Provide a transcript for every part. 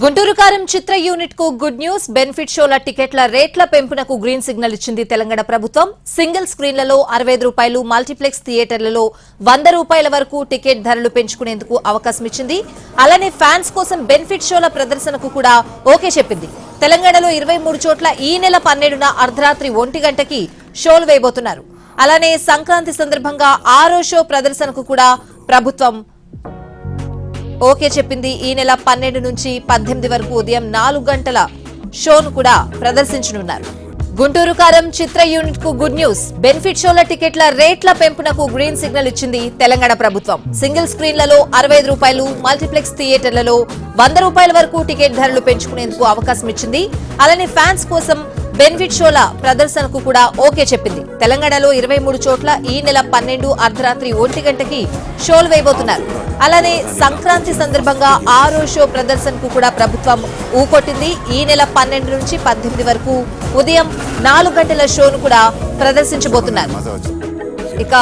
గుంటూరు కారం చిత్ర యూనిట్ కు good news. Benefit షోల టికెట్ల రేట్ల పెంపునకు గ్రీన్ సిగ్నల్ ఇచ్చింది తెలంగాణ ప్రభుత్వం. సింగిల్ స్క్రీన్లలో ₹65, మల్టీప్లెక్స్ థియేటర్లలో ₹100 వరకు టికెట్ ధరలు పెంచుకునేందుకు అవకాశం ఇచ్చింది. అలానే ఫ్యాన్స్ కోసం బెనిఫిట్ షోల ప్రదర్శనకు కూడా ఓకే చెప్పింది. తెలంగాణలో 23 చోట్ల ఈ నెల 12న అర్ధరాత్రి 1 గంటకి షోలు వేయబోతున్నారు. అలానే సంక్రాంతి సందర్భంగా 6వ షో ప్రదర్శనకు కూడా ప్రభుత్వం ఓకే చెప్పింది. ఈ నెల 12 నుంచి 18 వరకు ఉదయం 4 గంటల షోను కూడా ప్రదర్శించనున్నారు. గుంటూరు కారం చిత్ర యూనిట్ కు గుడ్ న్యూస్. బెనిఫిట్ షోల టికెట్ల రేట్ల పెంపునకు గ్రీన్ సిగ్నల్ ఇచ్చింది తెలంగాణ ప్రభుత్వం. సింగిల్ స్క్రీన్లలో ₹65, మల్టీప్లెక్స్ థియేటర్లలో ₹100 వరకు టికెట్ ధరలు పెంచుకునేందుకు అవకాశం ఇచ్చింది. అలానే ఫ్యాన్స్ కోసం బెనిఫిట్ షోల ప్రదర్శనకు కూడా ఓకే చెప్పింది. తెలంగాణలో 23 చోట్ల ఈ నెల 12 అర్ధరాత్రి 1 గంటకి షోలు వేయబోతున్నారు. అలానే సంక్రాంతి సందర్భంగా 6వ షో ప్రదర్శనకు కూడా ప్రభుత్వం ఊకొట్టింది. ఈ నెల 12 నుంచి 18 వరకు ఉదయం 4 గంటల షోను కూడా ప్రదర్శించబోతున్నారు. ఇక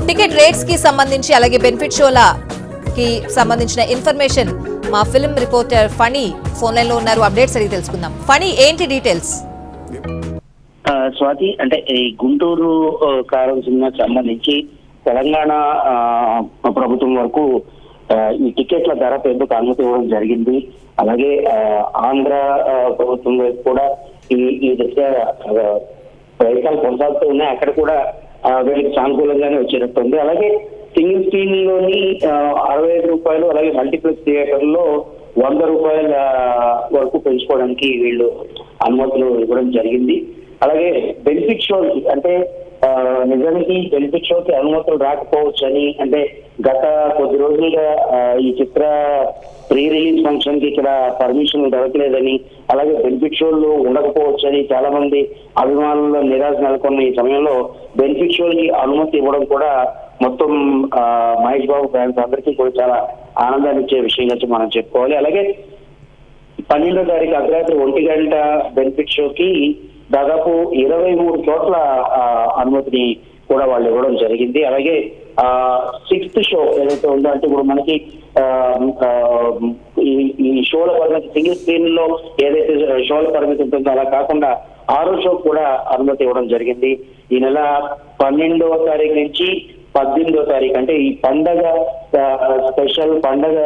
టికెట్ రేట్స్ కి సంబంధించి అలాగే బెనిఫిట్ షోలకి సంబంధించిన ఇన్ఫర్మేషన్ మా film reporter Phani phone line లో ఉన్నారు. అప్డేట్స్ అడిగి తెలుసుకుందాం. ఫణి, ఏంటి డీటెయిల్స్? స్వాతి, అంటే ఈ గుంటూరు కారం సినిమాకి సంబంధించి తెలంగాణ ప్రభుత్వం వరకు ఈ టికెట్ల ధర పెంపుకు అనుమతి ఇవ్వడం జరిగింది. అలాగే ఆంధ్ర ప్రభుత్వం వైపు కూడా ఈ దశ ప్రయత్నాలు కొనసాగుతూ ఉన్నాయి. అక్కడ కూడా వీళ్ళకి సానుకూలంగానే వచ్చేటట్టుంది. అలాగే సింగిల్ స్క్రీన్ లోని ₹65, అలాగే మల్టీప్లెక్స్ థియేటర్లో ₹100 వరకు పెంచుకోవడానికి వీళ్ళు అనుమతులు ఇవ్వడం జరిగింది. అలాగే బెనిఫిట్ షోకి, అంటే నిజానికి బెనిఫిట్ షోకి అనుమతులు రాకపోవచ్చు అని, అంటే గత కొద్ది రోజులుగా ఈ చిత్ర ప్రీ రిలీజ్ ఫంక్షన్ కి ఇక్కడ పర్మిషన్ దొరకలేదని, అలాగే బెనిఫిట్ షోలు ఉండకపోవచ్చు అని చాలా మంది అభిమానుల్లో నిరాశ నెలకొన్న ఈ సమయంలో బెనిఫిట్ షోకి అనుమతి ఇవ్వడం కూడా మొత్తం మహేష్ బాబు ఫ్యాన్స్ అందరికీ కూడా చాలా ఆనందాన్ని ఇచ్చే విషయంగా మనం చెప్పుకోవాలి. అలాగే 12వ తారీఖు అర్ధరాత్రి 1 గంట బెనిఫిట్ షోకి దాదాపు 23 చోట్ల అనుమతిని కూడా వాళ్ళు ఇవ్వడం జరిగింది. అలాగే 6th షో ఏదైతే ఉందో, అంటే ఇప్పుడు మనకి ఈ షోల పరిమితి సింగిల్ స్క్రీన్ లో ఏదైతే షోల పరిమితి ఉంటుందో అలా కాకుండా 6వ షో కూడా అనుమతి ఇవ్వడం జరిగింది. ఈ నెల 12వ తారీఖు నుంచి 18వ తారీఖు, అంటే ఈ పండగ స్పెషల్ పండగ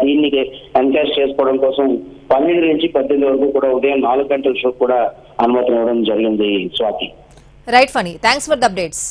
దీన్ని ఎన్కాష్ చేసుకోవడం కోసం 12 నుంచి 18 వరకు కూడా ఉదయం 4 గంటల షో కూడా అనుమతి ఇవ్వడం జరిగింది. Swathi. Right Phani, thanks for the updates.